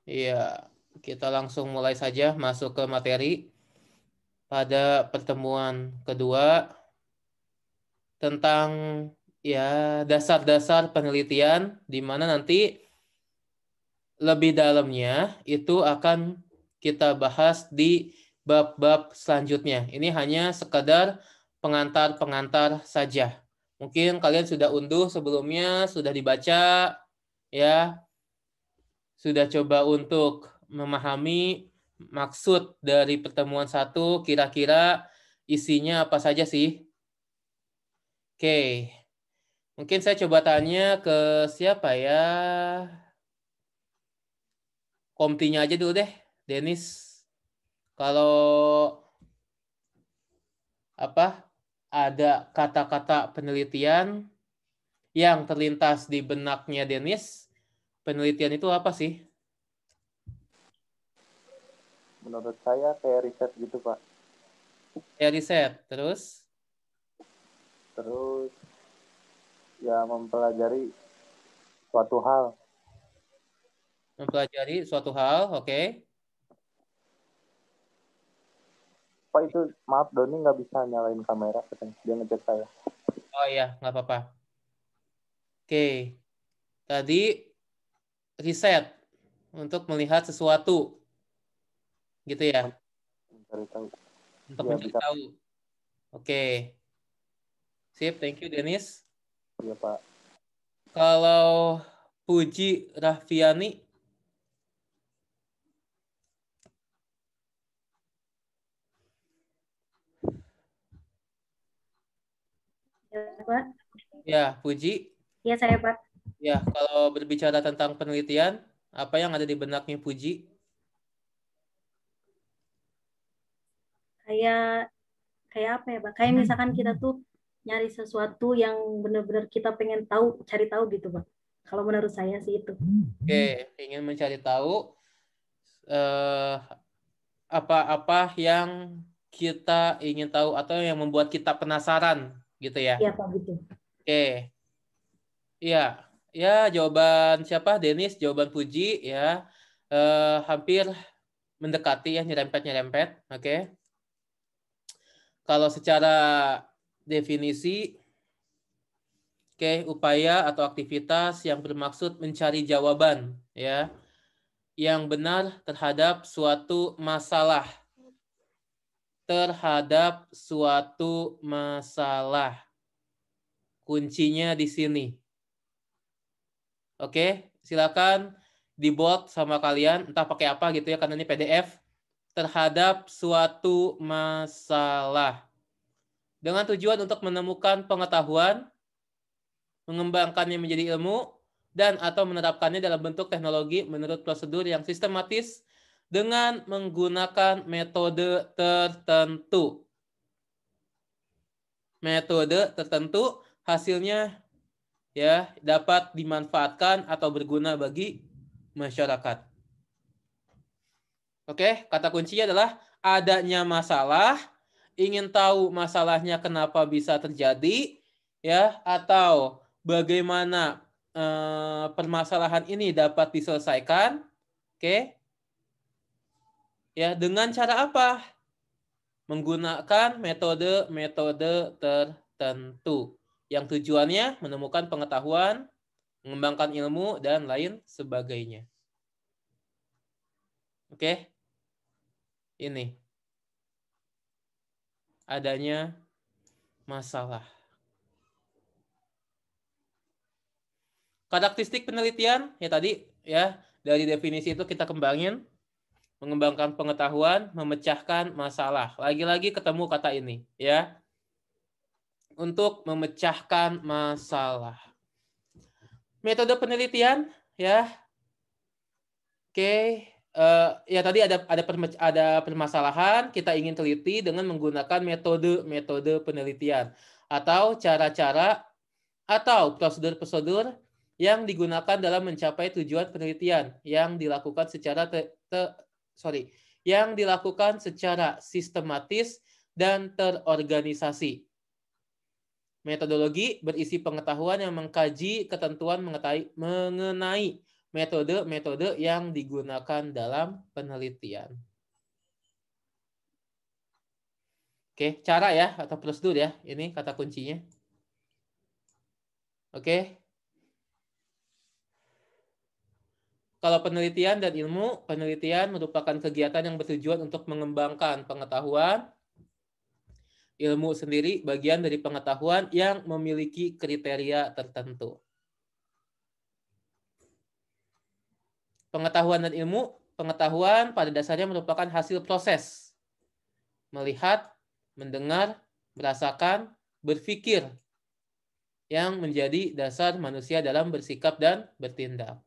Iya, kita langsung mulai saja masuk ke materi. Pada pertemuan kedua tentang ya dasar-dasar penelitian di mana nanti lebih dalamnya itu akan kita bahas di bab-bab selanjutnya. Ini hanya sekadar pengantar-pengantar saja. Mungkin kalian sudah unduh sebelumnya, sudah dibaca, ya, sudah coba untuk memahami maksud dari pertemuan satu, kira-kira isinya apa saja sih? Oke, mungkin saya coba tanya ke siapa ya? Komtinya aja dulu deh, Denis. Kalau apa ada kata-kata penelitian yang terlintas di benaknya Denis, penelitian itu apa sih? Menurut saya kayak riset gitu, Pak. Ya riset, terus Terus ya mempelajari suatu hal. mempelajari suatu hal, oke? Pak itu maaf Doni nggak bisa nyalain kamera katanya. Dia ngechat saya. Oh iya, nggak apa-apa. Oke, tadi riset untuk melihat sesuatu, gitu ya, Mencari tahu. untuk Iya mencari bisa. tahu. Oke, sip, thank you Denis. Iya Pak. Kalau Puji Rahviani, Ya, Pak. ya Puji, Ya, saya, Pak. ya kalau berbicara tentang penelitian, apa yang ada di benaknya Puji? Kayak kayak apa ya, Pak? Kayak misalkan kita tuh nyari sesuatu yang benar-benar kita pengen tahu, cari tahu gitu, Pak. Kalau menurut saya sih itu. Oke, ingin mencari tahu eh, apa-apa yang kita ingin tahu atau yang membuat kita penasaran, gitu ya. Iya, Pak, gitu. Oke, iya, ya jawaban siapa? Denis, jawaban Puji, ya. Hampir mendekati ya, nyerempet-nyerempet. Oke. Kalau secara definisi, oke, upaya atau aktivitas yang bermaksud mencari jawaban, ya, yang benar terhadap suatu masalah. Terhadap suatu masalah. Kuncinya di sini. Oke, silakan di bold sama kalian, entah pakai apa gitu ya, karena ini PDF. Terhadap suatu masalah. Dengan tujuan untuk menemukan pengetahuan, mengembangkannya menjadi ilmu, dan atau menerapkannya dalam bentuk teknologi menurut prosedur yang sistematis dengan menggunakan metode tertentu. Metode tertentu hasilnya ya dapat dimanfaatkan atau berguna bagi masyarakat. Oke, kata kuncinya adalah adanya masalah, ingin tahu masalahnya kenapa bisa terjadi, ya, atau bagaimana permasalahan ini dapat diselesaikan, oke, ya, dengan cara apa? Menggunakan metode-metode tertentu yang tujuannya menemukan pengetahuan, mengembangkan ilmu, dan lain sebagainya. Oke, ini adanya masalah. Karakteristik penelitian ya tadi ya dari definisi itu kita kembangin, mengembangkan pengetahuan, memecahkan masalah. Lagi-lagi ketemu kata ini ya. Untuk memecahkan masalah. Metode penelitian ya. Oke, ya tadi ada permasalahan, kita ingin teliti dengan menggunakan metode-metode penelitian atau cara-cara atau prosedur-prosedur yang digunakan dalam mencapai tujuan penelitian yang dilakukan secara sistematis dan terorganisasi. Metodologi berisi pengetahuan yang mengkaji ketentuan mengenai metode-metode yang digunakan dalam penelitian. Oke, cara ya atau prosedur ya. Ini kata kuncinya. Oke. Kalau penelitian dan ilmu, penelitian merupakan kegiatan yang bertujuan untuk mengembangkan pengetahuan. Ilmu sendiri bagian dari pengetahuan yang memiliki kriteria tertentu. Pengetahuan dan ilmu, pengetahuan pada dasarnya merupakan hasil proses. Melihat, mendengar, merasakan, berpikir yang menjadi dasar manusia dalam bersikap dan bertindak.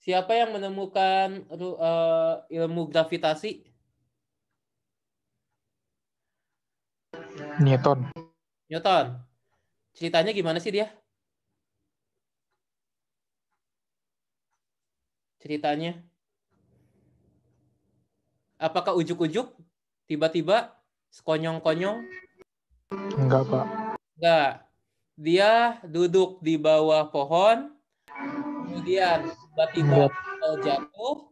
Siapa yang menemukan ilmu gravitasi? Newton. Newton. Ceritanya gimana sih dia? Ceritanya? Apakah ujuk-ujuk? Tiba-tiba? Sekonyong-konyong? Enggak, Pak. Enggak. Dia duduk di bawah pohon, kemudian tiba-tiba jatuh,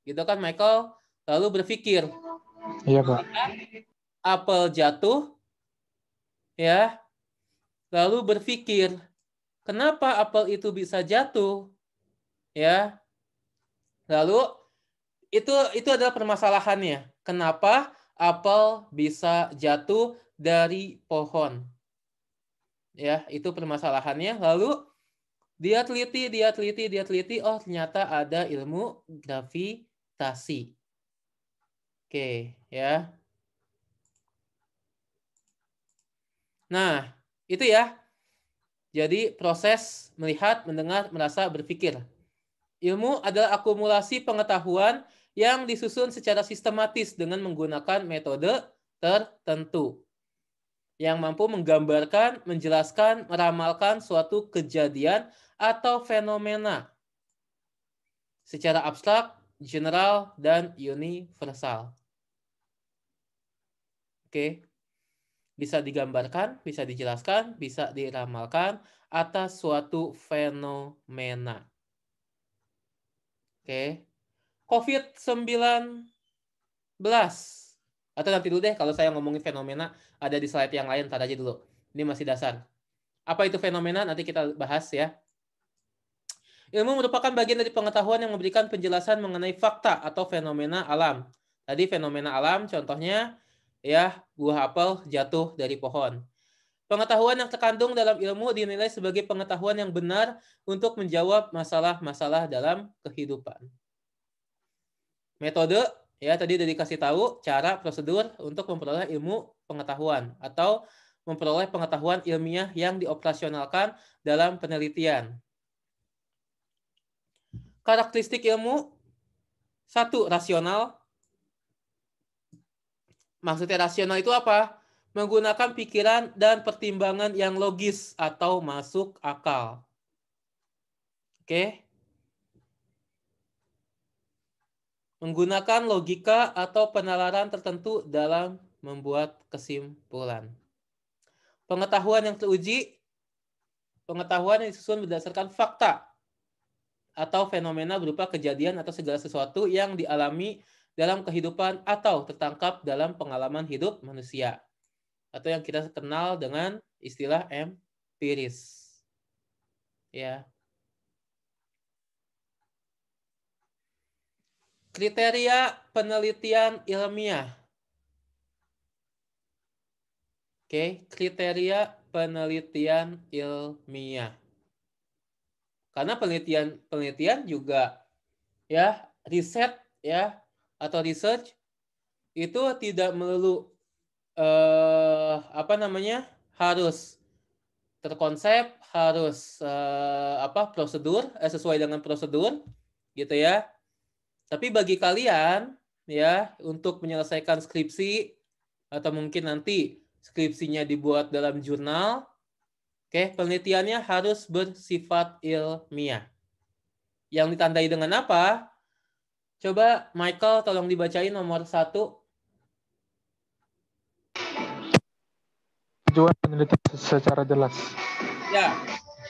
gitu kan Michael, lalu berpikir. Iya, Pak. Apel jatuh, ya, lalu berpikir, kenapa apel itu bisa jatuh, ya, lalu itu adalah permasalahannya, kenapa apel bisa jatuh dari pohon, ya, itu permasalahannya. Lalu dia teliti, oh ternyata ada ilmu gravitasi. Oke, ya. Nah, itu ya. Jadi proses melihat, mendengar, merasa, berpikir. Ilmu adalah akumulasi pengetahuan yang disusun secara sistematis dengan menggunakan metode tertentu yang mampu menggambarkan, menjelaskan, meramalkan suatu kejadian atau fenomena secara abstrak, general, dan universal. Oke. Bisa digambarkan, bisa dijelaskan, bisa diramalkan atas suatu fenomena. Oke. COVID-19. Atau nanti dulu deh, kalau saya ngomongin fenomena, ada di slide yang lain, ntar aja dulu. Ini masih dasar. Apa itu fenomena? Nanti kita bahas ya. Ilmu merupakan bagian dari pengetahuan yang memberikan penjelasan mengenai fakta atau fenomena alam. Tadi fenomena alam, contohnya, ya, buah apel jatuh dari pohon. Pengetahuan yang terkandung dalam ilmu dinilai sebagai pengetahuan yang benar untuk menjawab masalah-masalah dalam kehidupan. Metode, ya tadi udah dikasih tahu cara prosedur untuk memperoleh ilmu pengetahuan atau memperoleh pengetahuan ilmiah yang dioperasionalkan dalam penelitian. Karakteristik ilmu, 1, rasional. Maksudnya rasional itu apa? Menggunakan pikiran dan pertimbangan yang logis atau masuk akal. Oke. Menggunakan logika atau penalaran tertentu dalam membuat kesimpulan. Pengetahuan yang teruji, pengetahuan yang disusun berdasarkan fakta atau fenomena berupa kejadian atau segala sesuatu yang dialami dalam kehidupan atau tertangkap dalam pengalaman hidup manusia. Atau yang kita kenal dengan istilah empiris. Ya. Kriteria penelitian ilmiah. Oke, kriteria penelitian ilmiah. Karena penelitian juga ya, riset ya atau research itu tidak melulu harus terkonsep, harus prosedur sesuai dengan prosedur gitu ya. Tapi bagi kalian ya untuk menyelesaikan skripsi atau mungkin nanti skripsinya dibuat dalam jurnal, oke, penelitiannya harus bersifat ilmiah. Yang ditandai dengan apa? Coba Michael tolong dibacain nomor 1. Tujuan penelitian secara jelas. Ya,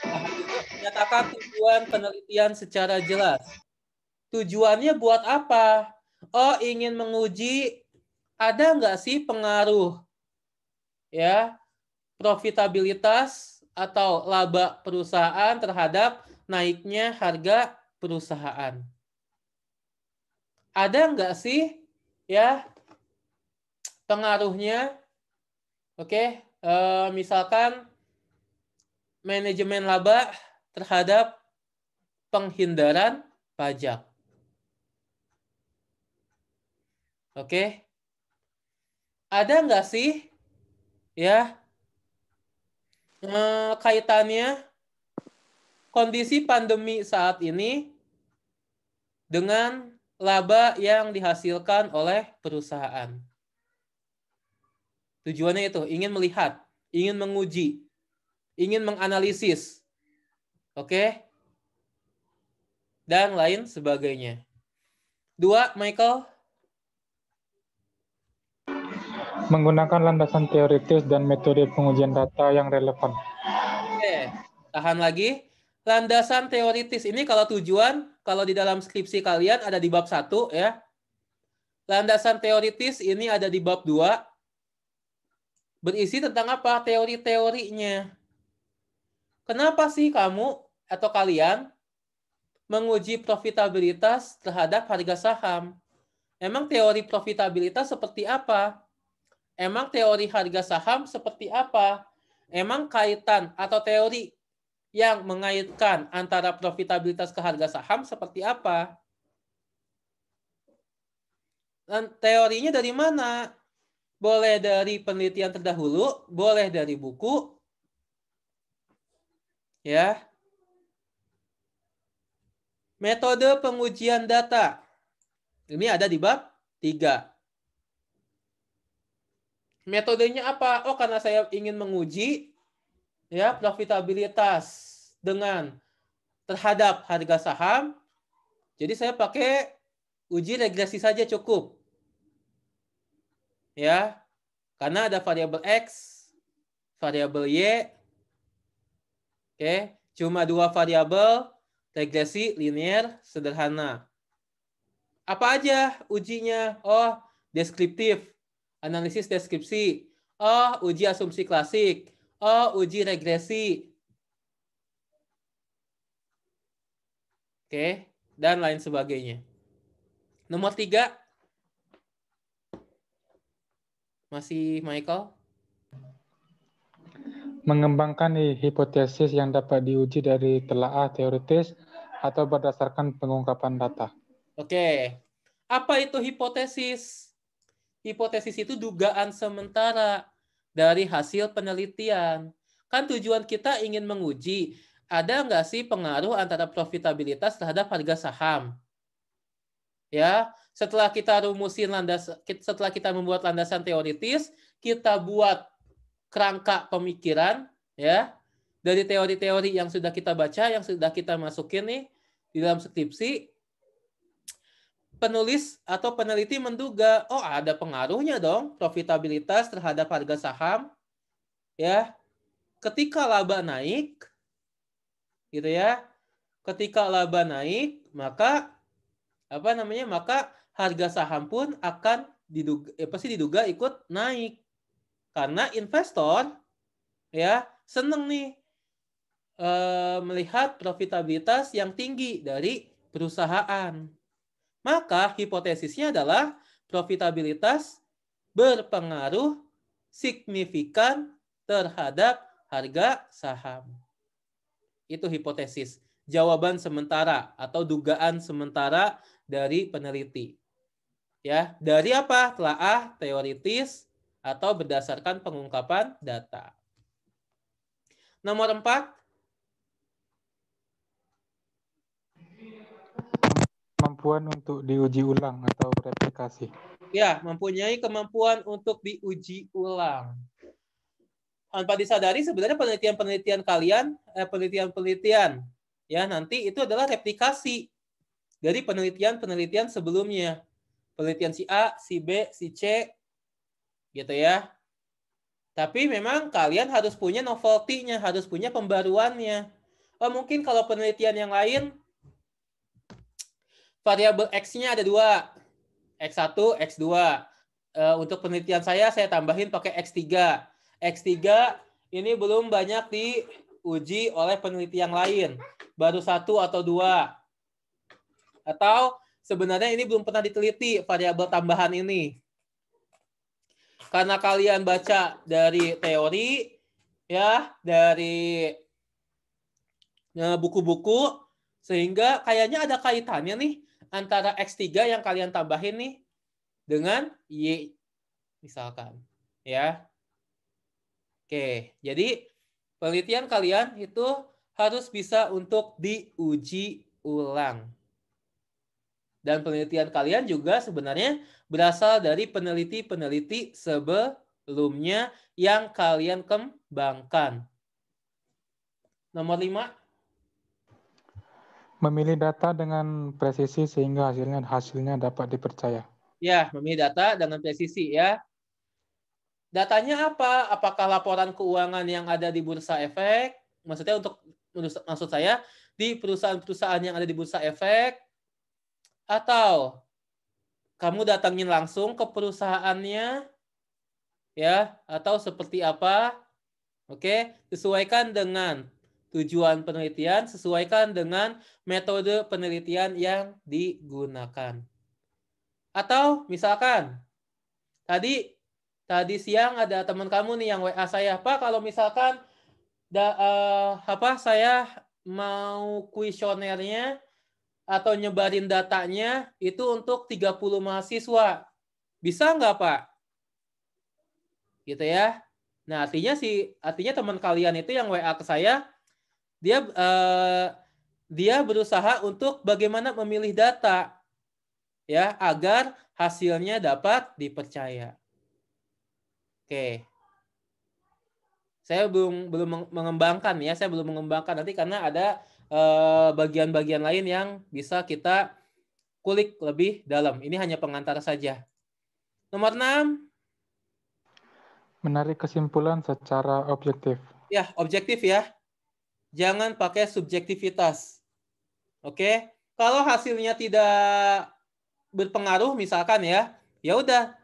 nah, itu ternyata Katakan tujuan penelitian secara jelas. Tujuannya buat apa? Oh, ingin menguji ada nggak sih pengaruh ya profitabilitas atau laba perusahaan terhadap naiknya harga perusahaan. Ada nggak sih ya pengaruhnya? Oke, misalkan manajemen laba terhadap penghindaran pajak. Oke, ada nggak sih ya kaitannya kondisi pandemi saat ini dengan laba yang dihasilkan oleh perusahaan? Tujuannya itu ingin melihat, ingin menguji, ingin menganalisis, oke, dan lain sebagainya. 2, Michael. Menggunakan landasan teoritis dan metode pengujian data yang relevan. Oke, tahan lagi. Landasan teoritis ini kalau tujuan, kalau di dalam skripsi kalian ada di bab 1 ya. Landasan teoritis ini ada di bab 2. Berisi tentang apa? Teori-teorinya. Kenapa sih kamu atau kalian menguji profitabilitas terhadap harga saham? Emang teori profitabilitas seperti apa? Emang teori harga saham seperti apa? Emang kaitan atau teori yang mengaitkan antara profitabilitas ke harga saham seperti apa? Dan teorinya dari mana? Boleh dari penelitian terdahulu, boleh dari buku, ya. Metode pengujian data. Ini ada di bab 3. Metodenya apa? Oh, karena saya ingin menguji ya profitabilitas dengan terhadap harga saham. Jadi saya pakai uji regresi saja cukup. Ya. Karena ada variabel X, variabel Y. Oke, cuma 2 variabel, regresi linear sederhana. Apa aja ujinya? Oh, deskriptif, analisis deskripsi. Oh, uji asumsi klasik. Oh, uji regresi. Oke, dan lain sebagainya. Nomor 3. Masih Michael? Mengembangkan hipotesis yang dapat diuji dari telaah teoritis atau berdasarkan pengungkapan data. Oke. Apa itu hipotesis? Hipotesis itu dugaan sementara dari hasil penelitian. Kan tujuan kita ingin menguji, ada nggak sih pengaruh antara profitabilitas terhadap harga saham? Ya, setelah kita rumusin setelah kita membuat landasan teoritis, kita buat kerangka pemikiran, ya, dari teori-teori yang sudah kita baca, yang sudah kita masukin nih di dalam skripsi. Penulis atau peneliti menduga, oh ada pengaruhnya dong profitabilitas terhadap harga saham, ya. Ketika laba naik, gitu ya. Ketika laba naik, maka maka harga saham pun akan diduga ikut naik. Karena investor ya seneng nih melihat profitabilitas yang tinggi dari perusahaan. Maka hipotesisnya adalah profitabilitas berpengaruh signifikan terhadap harga saham. Itu hipotesis. Jawaban sementara atau dugaan sementara dari peneliti. Ya, dari apa? Telaah teoritis atau berdasarkan pengungkapan data. Nomor 4. Kemampuan untuk diuji ulang atau replikasi. Ya, mempunyai kemampuan untuk diuji ulang. Tanpa disadari sebenarnya penelitian-penelitian kalian, penelitian-penelitian ya nanti itu adalah replikasi dari penelitian-penelitian sebelumnya. Penelitian si A, si B, si C, gitu ya. Tapi memang kalian harus punya novelty-nya, harus punya pembaruannya. Mungkin kalau penelitian yang lain, variabel X-nya ada 2. X1, X2. Untuk penelitian saya tambahin pakai X3. X3 ini belum banyak diuji oleh peneliti yang lain. Baru 1 atau 2. Atau sebenarnya ini belum pernah diteliti variabel tambahan ini. Karena kalian baca dari teori, ya, dari buku-buku, sehingga kayaknya ada kaitannya nih antara X3 yang kalian tambahin nih dengan Y, misalkan. Ya. Oke, jadi penelitian kalian itu harus bisa untuk diuji ulang. Dan penelitian kalian juga sebenarnya berasal dari peneliti-peneliti sebelumnya yang kalian kembangkan. Nomor 5. Memilih data dengan presisi sehingga hasilnya dapat dipercaya. Ya, memilih data dengan presisi ya. Datanya apa? Apakah laporan keuangan yang ada di Bursa Efek? Maksud saya di perusahaan-perusahaan yang ada di Bursa Efek, atau kamu datangin langsung ke perusahaannya, ya, atau seperti apa? Oke, sesuaikan dengan tujuan penelitian, sesuaikan dengan metode penelitian yang digunakan. Atau misalkan tadi siang ada teman kamu nih yang WA saya, Pak, kalau misalkan saya mau kuesionernya atau nyebarin datanya itu untuk 30 mahasiswa. Bisa nggak, Pak? Gitu ya. Nah, artinya teman kalian itu yang WA ke saya, dia berusaha untuk bagaimana memilih data ya agar hasilnya dapat dipercaya. Oke. Saya belum mengembangkan ya, saya belum mengembangkan nanti karena ada bagian-bagian lain yang bisa kita kulik lebih dalam. Ini hanya pengantar saja. Nomor 6. Menarik kesimpulan secara objektif. Ya, objektif ya. Jangan pakai subjektivitas. Oke? Kalau hasilnya tidak berpengaruh misalkan ya udah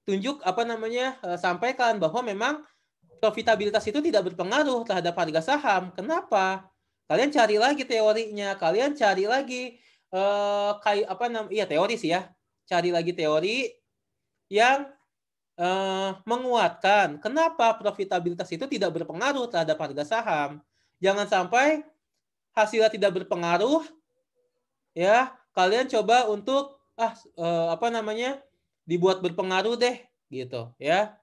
tunjuk sampaikan bahwa memang profitabilitas itu tidak berpengaruh terhadap harga saham. Kenapa? Kalian cari lagi teorinya, kalian cari lagi teori sih ya. Cari lagi teori yang menguatkan kenapa profitabilitas itu tidak berpengaruh terhadap harga saham. Jangan sampai hasilnya tidak berpengaruh, ya kalian coba untuk dibuat berpengaruh deh, gitu ya.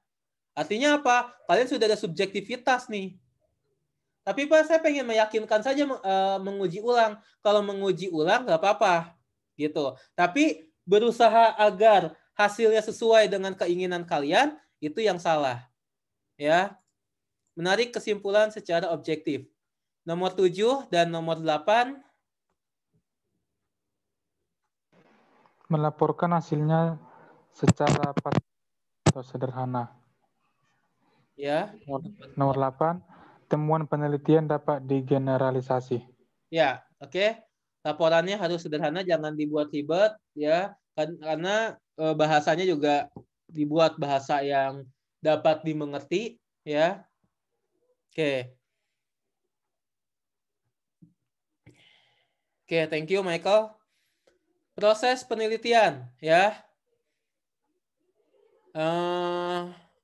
Artinya apa? Kalian sudah ada subjektivitas nih. Tapi Pak, saya pengen meyakinkan saja menguji ulang. Kalau menguji ulang nggak apa-apa, gitu. Tapi berusaha agar hasilnya sesuai dengan keinginan kalian, itu yang salah. Ya. Menarik kesimpulan secara objektif. Nomor 7 dan nomor 8. Melaporkan hasilnya secara pasti atau sederhana. Ya. Nomor 8, temuan penelitian dapat digeneralisasi. Ya, oke. Laporannya harus sederhana, jangan dibuat ribet ya. Karena bahasanya juga dibuat bahasa yang dapat dimengerti ya. Oke. Oke, thank you Michael. Proses penelitian ya.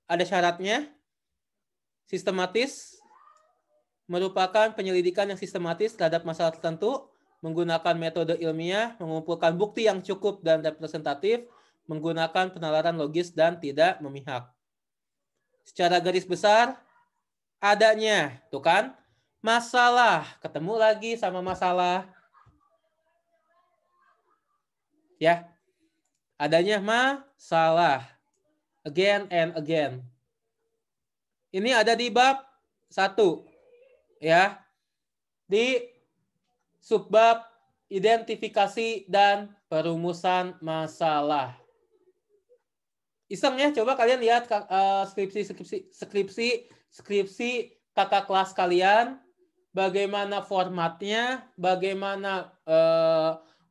Ada syaratnya. Sistematis merupakan penyelidikan yang sistematis terhadap masalah tertentu, menggunakan metode ilmiah, mengumpulkan bukti yang cukup dan representatif, menggunakan penalaran logis dan tidak memihak. Secara garis besar, adanya, tuh kan, masalah, ketemu lagi sama masalah. Ya, adanya masalah, again and again. Ini ada di bab 1, ya, di subbab identifikasi dan perumusan masalah. Iseng ya, coba kalian lihat skripsi kakak kelas kalian bagaimana formatnya, bagaimana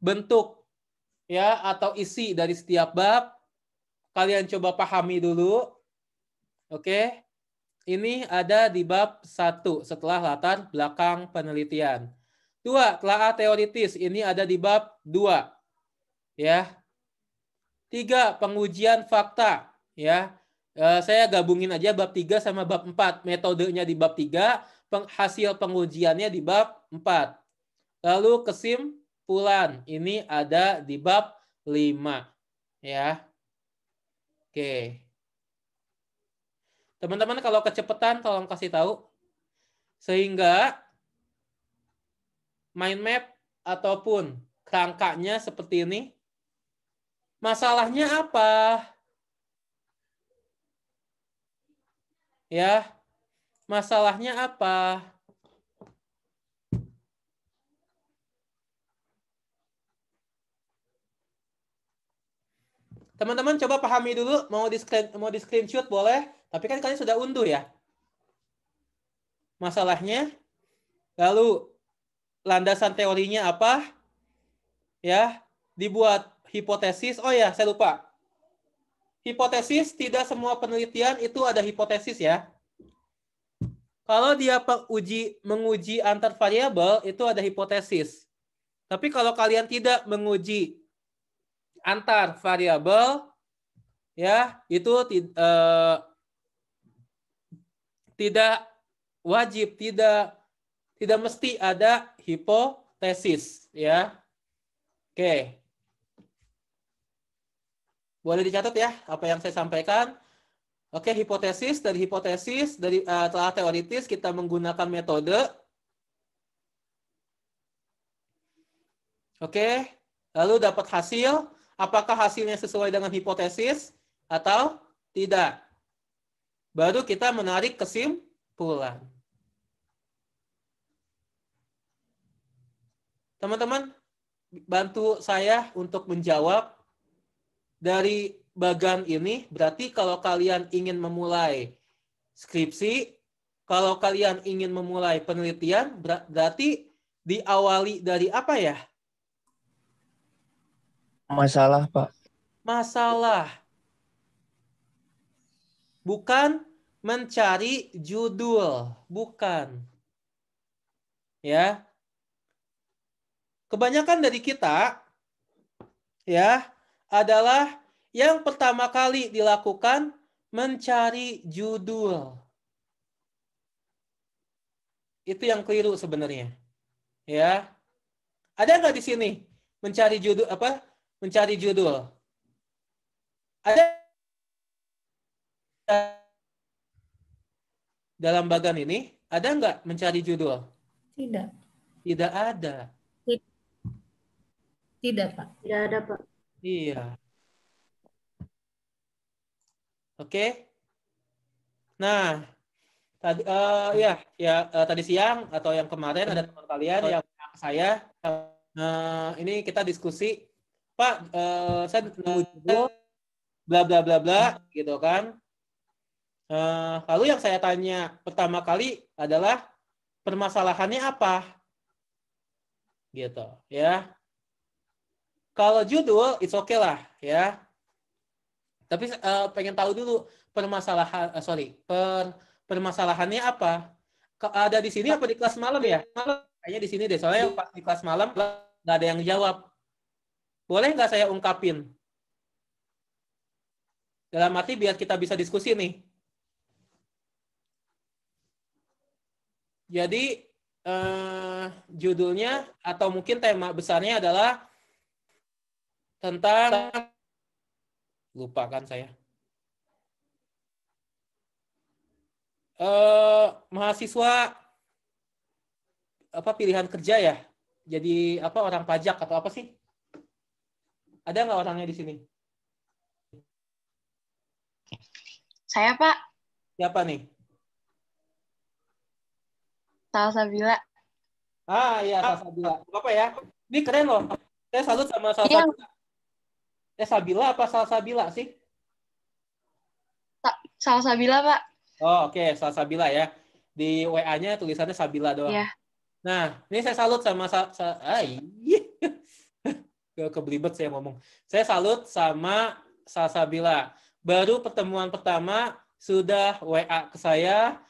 bentuk ya atau isi dari setiap bab. Kalian coba pahami dulu. Oke. Ini ada di bab 1 setelah latar belakang penelitian. 2, telaah teoritis. Ini ada di bab 2. Ya. 3, pengujian fakta. Ya. Saya gabungin aja bab 3 sama bab 4. Metodenya di bab 3, hasil pengujiannya di bab 4. Lalu kesimpulan. Ini ada di bab 5. Ya. Oke. Teman-teman kalau kecepatan tolong kasih tahu. Sehingga mind map ataupun kerangkanya seperti ini. Masalahnya apa? Ya. Masalahnya apa? Teman-teman coba pahami dulu, mau di screenshot boleh, tapi kan kalian sudah unduh ya. Masalahnya, lalu landasan teorinya apa? Ya, dibuat hipotesis. Oh ya, saya lupa. Hipotesis, tidak semua penelitian itu ada hipotesis ya. Kalau dia menguji antar variabel, itu ada hipotesis. Tapi kalau kalian tidak menguji antar variabel, ya itu tidak wajib, tidak mesti ada hipotesis, ya. Oke, boleh dicatat ya apa yang saya sampaikan. Oke, hipotesis dari telaah teoritis kita menggunakan metode. Oke, lalu dapat hasil. Apakah hasilnya sesuai dengan hipotesis atau tidak? Baru kita menarik kesimpulan. Teman-teman, bantu saya untuk menjawab dari bagan ini. Berarti kalau kalian ingin memulai skripsi, kalau kalian ingin memulai penelitian, berarti diawali dari apa ya? Masalah, Pak. Masalah. Bukan mencari judul. Bukan. Ya. Kebanyakan dari kita ya adalah yang pertama kali dilakukan mencari judul. Itu yang keliru sebenarnya. Ya. Ada nggak di sini mencari judul apa? Mencari judul. Ada dalam bagan ini ada nggak mencari judul? Tidak. Tidak ada. Tidak, Pak. Tidak ada, Pak. Iya. Oke. Nah, tadi tadi siang atau yang kemarin ada teman kalian yang saya ini kita diskusi, Pak, saya nemu judul bla bla bla bla gitu kan. Lalu yang saya tanya pertama kali adalah permasalahannya apa? Gitu, ya. Kalau judul it's okay lah, ya. Tapi pengen tahu dulu permasalahannya apa? Ada di sini apa di kelas malam ya? Kayaknya di sini deh, soalnya pas di kelas malam nggak ada yang jawab. Boleh nggak saya ungkapin? Dalam arti biar kita bisa diskusi nih. Jadi judulnya atau mungkin tema besarnya adalah tentang, lupa kan saya. Mahasiswa apa pilihan kerja ya? Jadi apa orang pajak atau apa sih? Ada nggak orangnya di sini? Saya, Pak. Siapa nih? Salsabila. Iya, Salsabila. Apa ya? Ini keren loh. Saya salut sama Salsabila. Sabila apa Salsabila sih? Salsabila, Pak. Oh, oke, Salsabila ya. Di WA-nya tulisannya Sabila doang. Iya. Nah, ini saya salut sama kebelibet saya ngomong. Saya salut sama Salsabila. Baru pertemuan pertama sudah WA ke saya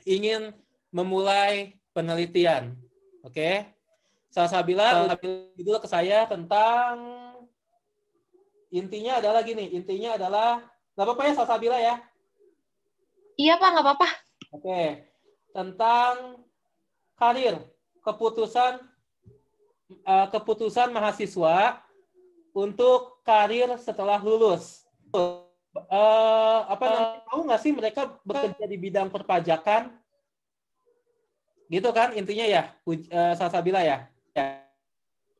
ingin memulai penelitian. Oke. Salsabila dulu ke saya tentang intinya adalah gini, nggak apa-apa ya Salsabila ya? Iya Pak, nggak apa-apa. Oke. Tentang karir, keputusan mahasiswa untuk karir setelah lulus. Tahu nggak sih mereka bekerja di bidang perpajakan? Gitu kan intinya ya, Salsabila ya?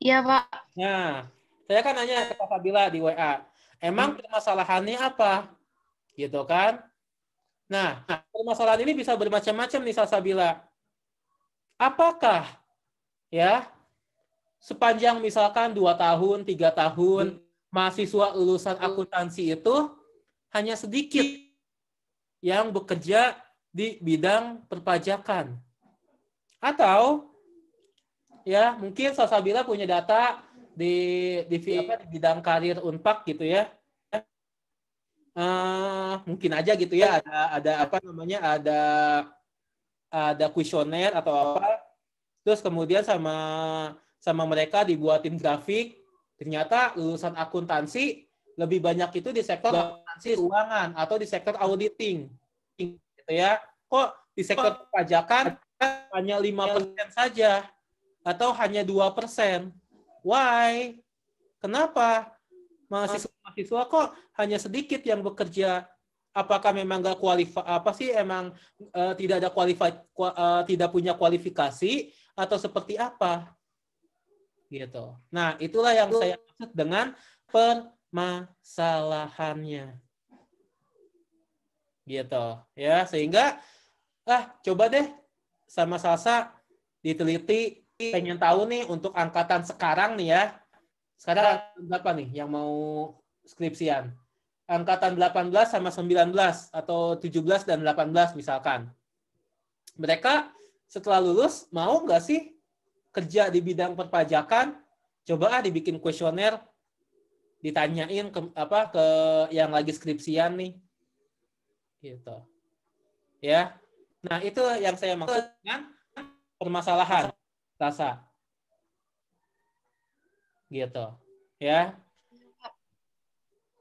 Iya Pak. Nah, saya kan nanya ke Salsabila di WA, emang permasalahannya apa? Gitu kan? Nah, permasalahan ini bisa bermacam-macam nih Salsabila. Apakah ya sepanjang misalkan 2 tahun, 3 tahun mahasiswa lulusan akuntansi itu hanya sedikit yang bekerja di bidang perpajakan? Atau ya mungkin Salsabila punya data di bidang karir Unpad gitu ya. Mungkin aja gitu ya ada kuesioner atau apa, terus kemudian sama mereka dibuatin grafik, ternyata lulusan akuntansi lebih banyak itu di sektor akuntansi keuangan atau di sektor auditing gitu ya, kok di sektor perpajakan hanya 5% saja atau hanya 2%. Why? Kenapa? Mahasiswa kok hanya sedikit yang bekerja? Apakah memang nggak tidak ada tidak punya kualifikasi atau seperti apa? Gitu. Nah, itulah yang saya maksud dengan permasalahannya. Gitu. Ya, sehingga coba deh sama Salsa diteliti, pengen tahu nih untuk angkatan sekarang nih ya. Sekarang berapa nih yang mau skripsian? Angkatan 18 sama 19 atau 17 dan 18 misalkan. Mereka setelah lulus mau nggak sih kerja di bidang perpajakan? Coba dibikin kuesioner, ditanyain ke yang lagi skripsian nih. Gitu. Ya. Nah, itu yang saya maksud dengan permasalahan rasa. Gitu. Ya.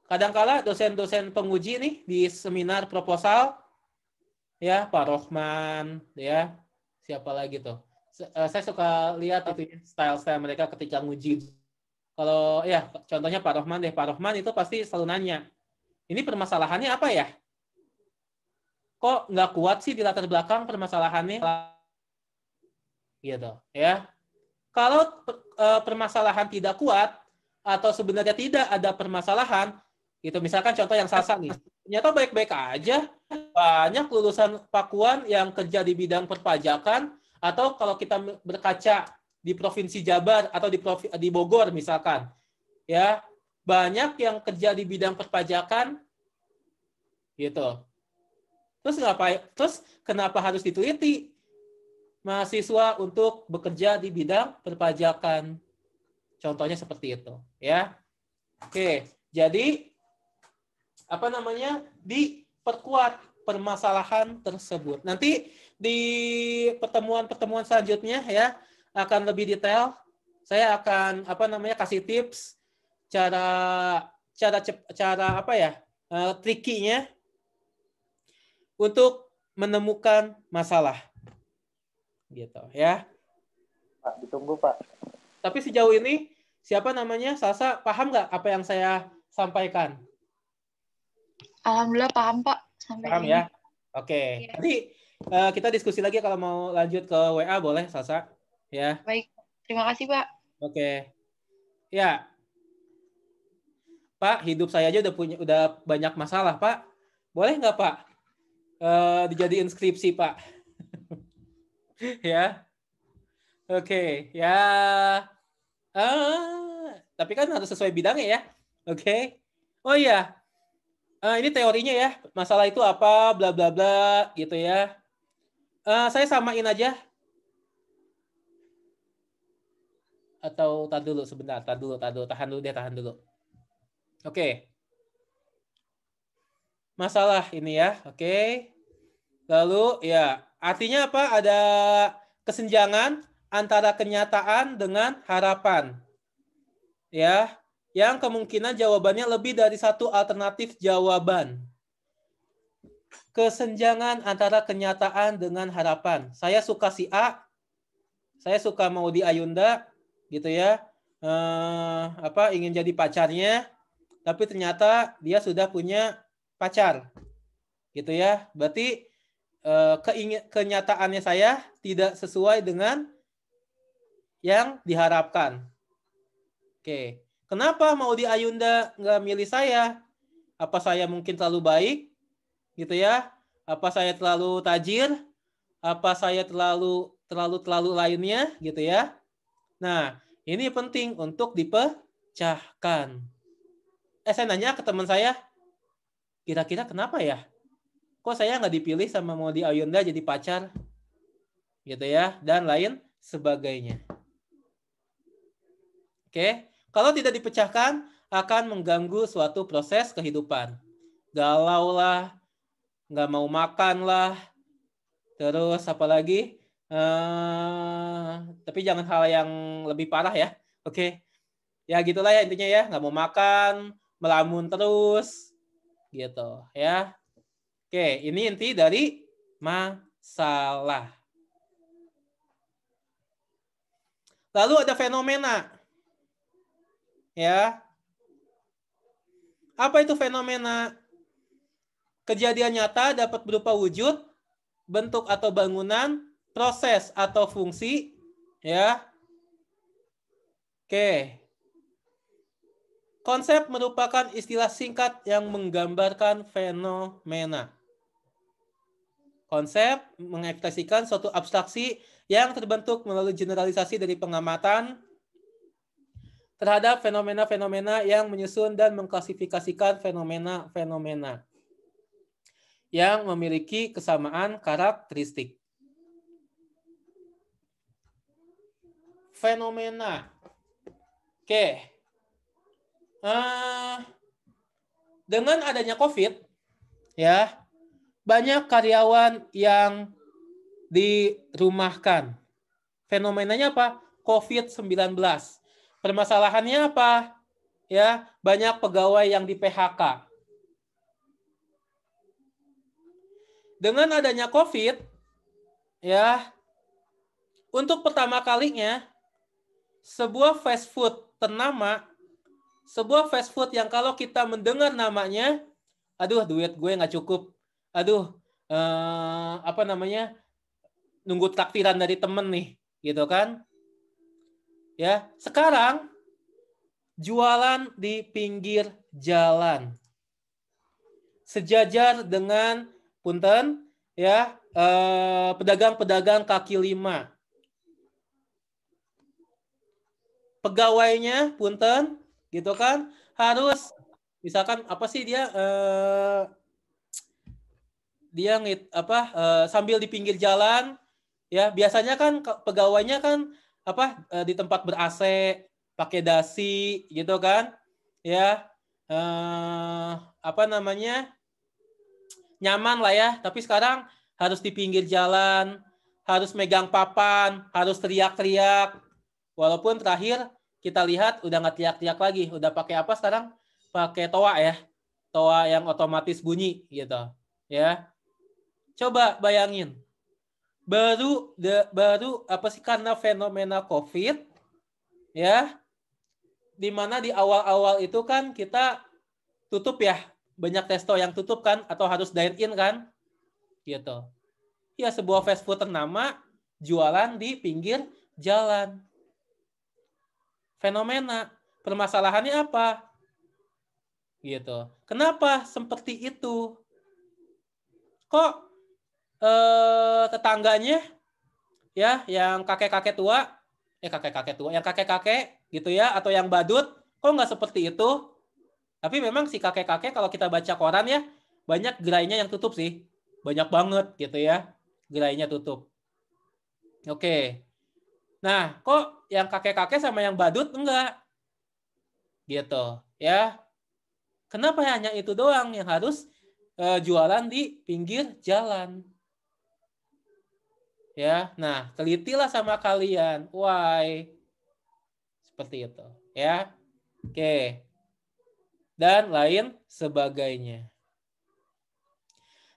Kadangkala dosen-dosen penguji nih di seminar proposal, ya Pak Rohman, ya siapa lagi tuh? Saya suka lihat itu style-style mereka ketika nguji. Kalau ya contohnya Pak Rohman deh, Pak Rohman itu pasti selalu nanya, ini permasalahannya apa ya? Kok nggak kuat sih di latar belakang permasalahannya? Gitu, ya. Kalau permasalahan tidak kuat atau sebenarnya tidak ada permasalahan, gitu. Misalkan contoh yang Salsa nih, ternyata baik-baik aja, banyak lulusan Pakuan yang kerja di bidang perpajakan, atau kalau kita berkaca di Provinsi Jabar atau di Bogor misalkan, ya banyak yang kerja di bidang perpajakan, gitu. Terus kenapa harus diteliti mahasiswa untuk bekerja di bidang perpajakan? Contohnya seperti itu, ya. Oke, jadi diperkuat permasalahan tersebut. Nanti di pertemuan-pertemuan selanjutnya ya akan lebih detail. Saya akan kasih tips cara trikinya untuk menemukan masalah. Gitu ya. Pak, ditunggu Pak. Tapi sejauh ini siapa namanya? Salsa paham nggak apa yang saya sampaikan? Alhamdulillah paham Pak. Paham ya? Oke. Ya. Nanti kita diskusi lagi kalau mau lanjut ke WA boleh Salsa? Ya. Baik. Terima kasih Pak. Oke. Ya. Pak, hidup saya aja udah banyak masalah, Pak. Boleh nggak, Pak? Dijadiin skripsi, Pak. Ya. Oke. Ya. Tapi kan harus sesuai bidangnya ya. Oke. Oh iya. Ini teorinya ya. Masalah itu apa, bla bla bla gitu ya. Saya samain aja. Atau tahan dulu sebentar, tahan dulu. Oke. Masalah ini ya, oke. Lalu ya, artinya apa? Ada kesenjangan antara kenyataan dengan harapan. Ya, yang kemungkinan jawabannya lebih dari satu alternatif jawaban. Kesenjangan antara kenyataan dengan harapan. Saya suka si A, saya suka Maudy Ayunda, gitu ya, ingin jadi pacarnya, tapi ternyata dia sudah punya pacar, gitu ya. Berarti kenyataannya saya tidak sesuai dengan yang diharapkan. Oke, kenapa Maudy Ayunda nggak milih saya? Apa saya mungkin terlalu baik, gitu ya? Apa saya terlalu tajir? Apa saya terlalu lainnya, gitu ya? Nah, ini penting untuk dipecahkan. Saya nanya ke teman saya, kira-kira kenapa ya? Kok saya nggak dipilih sama Maudy Ayunda jadi pacar? Gitu ya, dan lain sebagainya. Oke, kalau tidak dipecahkan, akan mengganggu suatu proses kehidupan. Galau lah, nggak mau makan lah, terus apa lagi? Tapi jangan hal yang lebih parah ya. Oke. Ya gitulah ya intinya ya, nggak mau makan, melamun terus gitu ya. Oke, ini inti dari masalah. Lalu ada fenomena. Ya. Apa itu fenomena? Kejadian nyata dapat berupa wujud, bentuk atau bangunan, proses atau fungsi, ya. Oke. Konsep merupakan istilah singkat yang menggambarkan fenomena. Konsep mengekspresikan suatu abstraksi yang terbentuk melalui generalisasi dari pengamatan terhadap fenomena-fenomena yang menyusun dan mengklasifikasikan fenomena-fenomena yang memiliki kesamaan karakteristik. Fenomena. Oke. Dengan adanya COVID, ya, banyak karyawan yang dirumahkan. Fenomenanya apa? COVID-19. Permasalahannya apa? Ya, banyak pegawai yang di PHK. Dengan adanya COVID, ya, untuk pertama kalinya, sebuah fast food ternama, sebuah fast food yang kalau kita mendengar namanya, aduh duit gue nggak cukup, aduh nunggu takdiran dari temen nih, gitu kan? Ya, sekarang jualan di pinggir jalan, sejajar dengan punten, ya, pedagang-pedagang kaki lima. Pegawainya punten, gitu kan, harus misalkan apa sih dia sambil di pinggir jalan, ya biasanya kan pegawainya kan di tempat ber-AC, pakai dasi, gitu kan, ya nyaman lah ya. Tapi sekarang harus di pinggir jalan, harus megang papan, harus teriak-teriak. Walaupun terakhir kita lihat udah nggak teriak-teriak lagi, udah pakai apa sekarang? Pakai toa ya, toa yang otomatis bunyi gitu, ya. Coba bayangin, baru karena fenomena COVID, ya, dimana di awal-awal itu kan kita tutup ya, banyak resto yang tutup kan, atau harus dine in kan, gitu. Ya sebuah fast food ternama jualan di pinggir jalan. Fenomena, permasalahannya apa? Gitu. Kenapa seperti itu? Kok tetangganya ya yang kakek-kakek tua, yang kakek-kakek gitu ya, atau yang badut, kok nggak seperti itu? Tapi memang si kakek-kakek kalau kita baca koran ya, banyak gerainya yang tutup sih. Banyak banget gitu ya. gerainya tutup. Oke. Nah, kok yang kakek-kakek sama yang badut enggak? Gitu, ya. Kenapa hanya itu doang yang harus jualan di pinggir jalan? Ya, nah, telitilah sama kalian. Why? Seperti itu, ya. Oke. Dan lain sebagainya.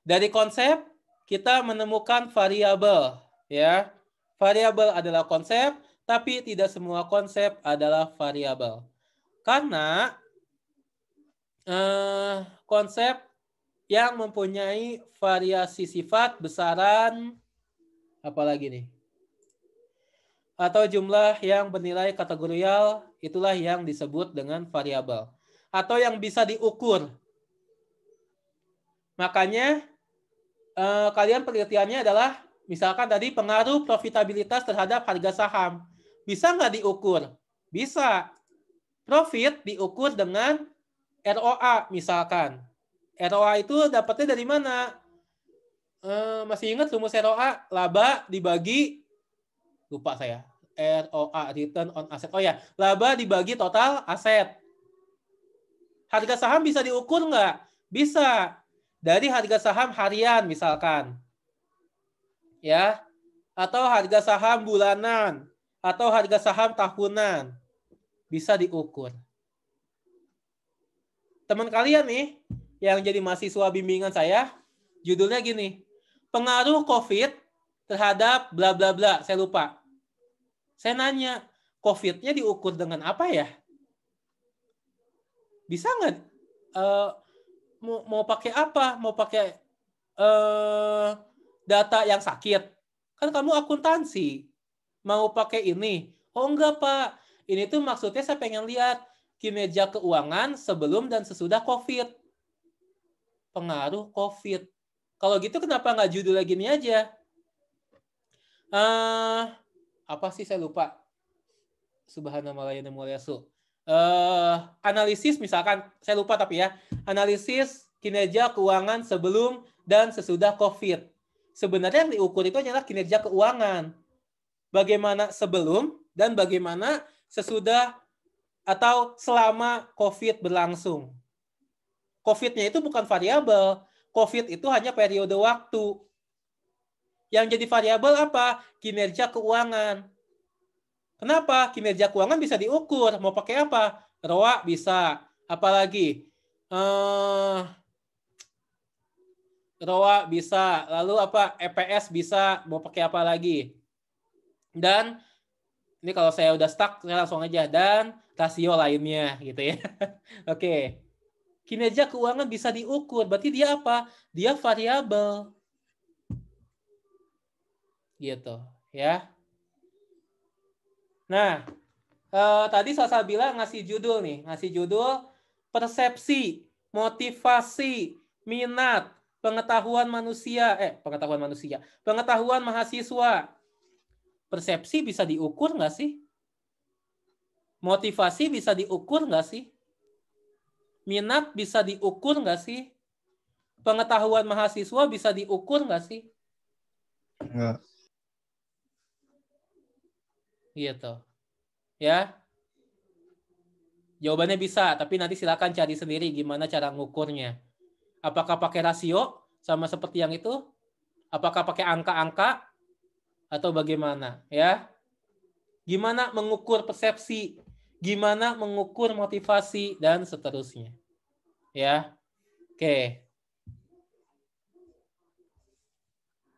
Dari konsep kita menemukan variabel, ya. Variabel adalah konsep, tapi tidak semua konsep adalah variabel. Karena konsep yang mempunyai variasi sifat, besaran, apalagi nih, atau jumlah yang bernilai kategorial, itulah yang disebut dengan variabel. Atau yang bisa diukur. Makanya kalian penelitiannya adalah misalkan tadi pengaruh profitabilitas terhadap harga saham. Bisa nggak diukur? Bisa. Profit diukur dengan ROA misalkan. ROA itu dapatnya dari mana? Masih ingat rumus ROA? Laba dibagi, lupa saya. ROA, return on asset. Oh ya, laba dibagi total aset. Harga saham bisa diukur nggak? Bisa. Dari harga saham harian misalkan. Ya. Atau harga saham bulanan. Atau harga saham tahunan. Bisa diukur. Teman kalian nih, yang jadi mahasiswa bimbingan saya, judulnya gini, pengaruh COVID terhadap bla bla bla, saya lupa. Saya nanya, COVID-nya diukur dengan apa ya? Bisa nggak? Mau pakai apa? Mau pakai data yang sakit? Kan kamu akuntansi. Mau pakai ini? Oh enggak Pak, ini tuh maksudnya saya pengen lihat kinerja keuangan sebelum dan sesudah COVID. Pengaruh COVID. Kalau gitu kenapa nggak judulnya gini aja? Apa sih saya lupa. Subhanallah ya muliasu. Analisis misalkan, saya lupa tapi ya. Analisis kinerja keuangan sebelum dan sesudah COVID. Sebenarnya yang diukur itu adalah kinerja keuangan. Bagaimana sebelum dan bagaimana sesudah atau selama COVID berlangsung. COVID-nya itu bukan variabel. COVID itu hanya periode waktu. Yang jadi variabel apa? Kinerja keuangan. Kenapa? Kinerja keuangan bisa diukur. Mau pakai apa? ROA bisa. Apalagi? ROA bisa. Lalu apa? EPS bisa. Mau pakai apa lagi? Dan ini kalau saya udah stuck, saya langsung aja. Dan rasio lainnya gitu ya. Oke. Kinerja keuangan bisa diukur. Berarti dia apa? Dia variabel. Gitu. Ya. Nah, tadi Salsa bilang ngasih judul nih. Ngasih judul persepsi, motivasi, minat, pengetahuan mahasiswa. Persepsi bisa diukur nggak sih? Motivasi bisa diukur nggak sih? Minat bisa diukur nggak sih? Pengetahuan mahasiswa bisa diukur nggak sih? Enggak. Gitu. Ya. Jawabannya bisa, tapi nanti silakan cari sendiri gimana cara ngukurnya. Apakah pakai rasio sama seperti yang itu? Apakah pakai angka-angka? Atau bagaimana, ya? Gimana mengukur persepsi, gimana mengukur motivasi dan seterusnya. Ya. Oke.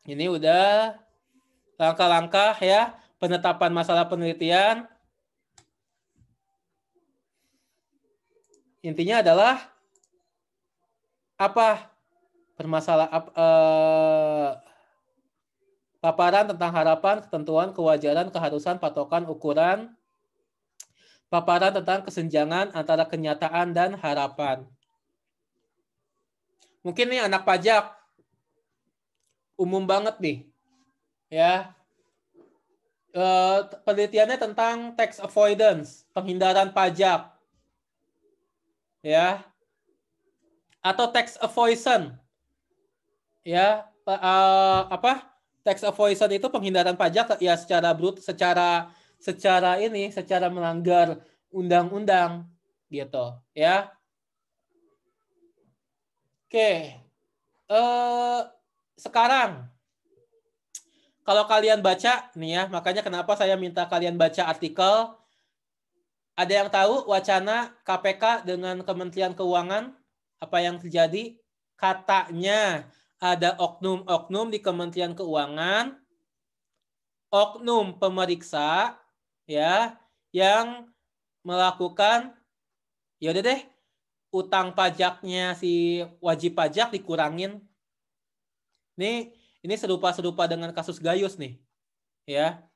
Ini udah langkah-langkah ya, penetapan masalah penelitian. Intinya adalah apa? Paparan tentang harapan, ketentuan, kewajaran, keharusan, patokan, ukuran. Paparan tentang kesenjangan antara kenyataan dan harapan. Mungkin nih anak pajak umum banget nih. Ya. Penelitiannya tentang tax avoidance, penghindaran pajak. Ya. Atau tax avoidance. Ya, tax avoidance itu penghindaran pajak ya secara secara melanggar undang-undang gitu ya. Oke. Sekarang kalau kalian baca nih ya, makanya kenapa saya minta kalian baca artikel. Ada yang tahu wacana KPK dengan Kementerian Keuangan apa yang terjadi? Katanya ada oknum-oknum di Kementerian Keuangan, oknum pemeriksa ya yang melakukan ya udah deh utang pajaknya si wajib pajak dikurangin. Ini serupa dengan kasus Gayus nih. Ya.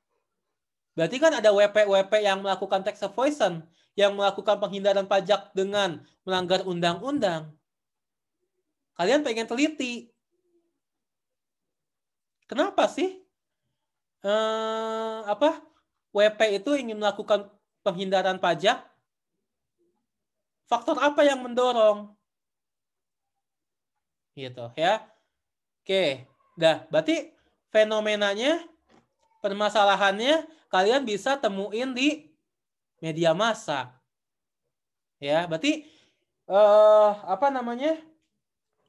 Berarti kan ada WP yang melakukan tax avoidance, yang melakukan penghindaran pajak dengan melanggar undang-undang. Kalian pengen teliti. Kenapa sih? WP itu ingin melakukan penghindaran pajak? Faktor apa yang mendorong? Gitu ya. Oke, berarti fenomenanya, permasalahannya kalian bisa temuin di media massa. Ya, berarti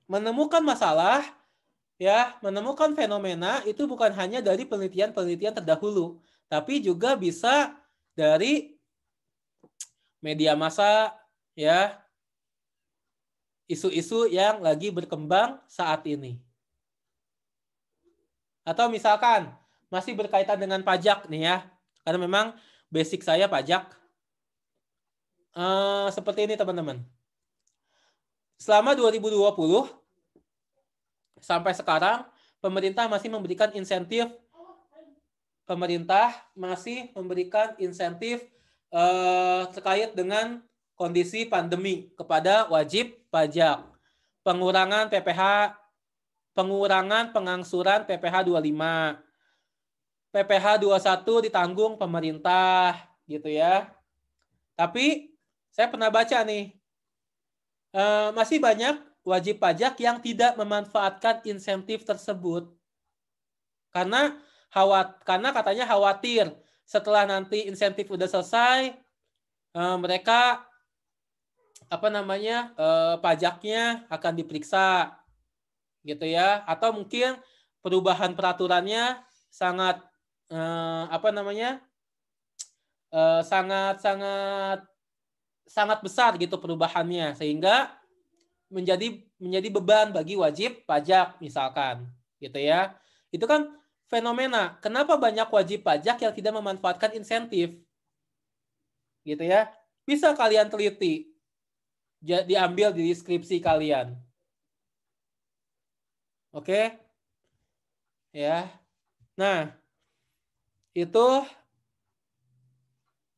menemukan masalah, ya, menemukan fenomena itu bukan hanya dari penelitian-penelitian terdahulu, tapi juga bisa dari media massa, ya, isu-isu yang lagi berkembang saat ini. Atau misalkan masih berkaitan dengan pajak nih ya, karena memang basic saya pajak. Seperti ini teman-teman. Selama 2020 sampai sekarang pemerintah masih memberikan insentif terkait dengan kondisi pandemi kepada wajib pajak. Pengurangan PPh, pengurangan pengangsuran PPh 25. PPh 21 ditanggung pemerintah gitu ya. Tapi saya pernah baca nih, masih banyak wajib pajak yang tidak memanfaatkan insentif tersebut. Karena katanya khawatir setelah nanti insentif udah selesai, mereka pajaknya akan diperiksa gitu ya, atau mungkin perubahan peraturannya sangat sangat besar gitu perubahannya, sehingga menjadi beban bagi wajib pajak misalkan gitu ya. Itu kan fenomena kenapa banyak wajib pajak yang tidak memanfaatkan insentif gitu ya. Bisa kalian teliti, diambil di deskripsi kalian. Oke ya. Nah, itu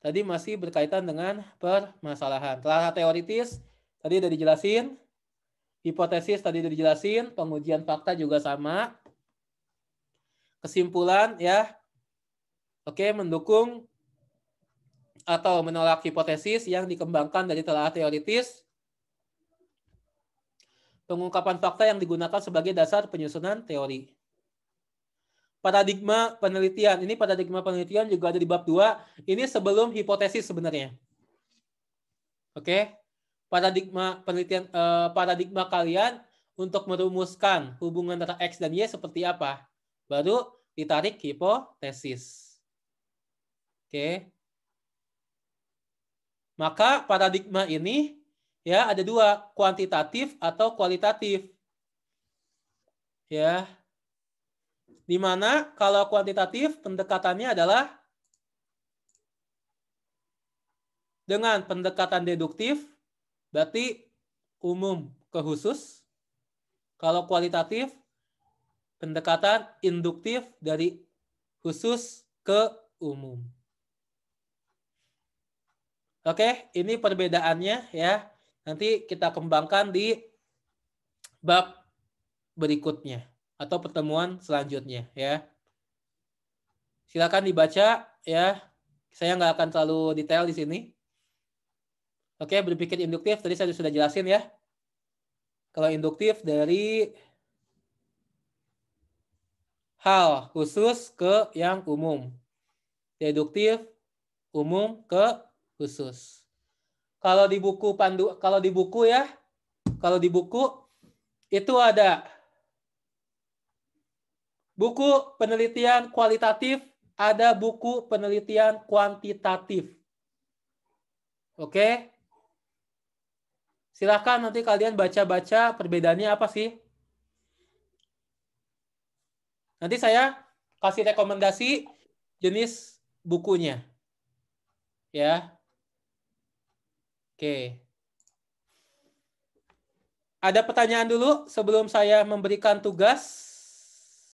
tadi masih berkaitan dengan permasalahan. Telah teoritis tadi udah dijelasin, hipotesis tadi udah dijelasin, pengujian fakta juga sama. Kesimpulan ya, oke, mendukung atau menolak hipotesis yang dikembangkan dari telah teoritis. Pengungkapan fakta yang digunakan sebagai dasar penyusunan teori. Paradigma penelitian. Ini paradigma penelitian juga ada di bab 2. Ini sebelum hipotesis sebenarnya. Oke. Paradigma penelitian, paradigma kalian untuk merumuskan hubungan antara X dan Y seperti apa. Baru ditarik hipotesis. Oke. Maka paradigma ini ya ada dua, kuantitatif atau kualitatif. Ya. Di mana kalau kuantitatif pendekatannya adalah dengan pendekatan deduktif, berarti umum ke khusus. Kalau kualitatif, pendekatan induktif dari khusus ke umum. Oke, ini perbedaannya ya. Nanti kita kembangkan di bab berikutnya atau pertemuan selanjutnya ya. Silakan dibaca ya. Saya nggak akan terlalu detail di sini. Oke, berpikir induktif tadi saya sudah jelasin ya. Kalau induktif dari hal khusus ke yang umum. Deduktif umum ke khusus. Kalau di buku itu ada buku penelitian kualitatif, ada buku penelitian kuantitatif. Oke? Silakan nanti kalian baca-baca perbedaannya apa sih? Nanti saya kasih rekomendasi jenis bukunya. Ya. Oke. Ada pertanyaan dulu sebelum saya memberikan tugas?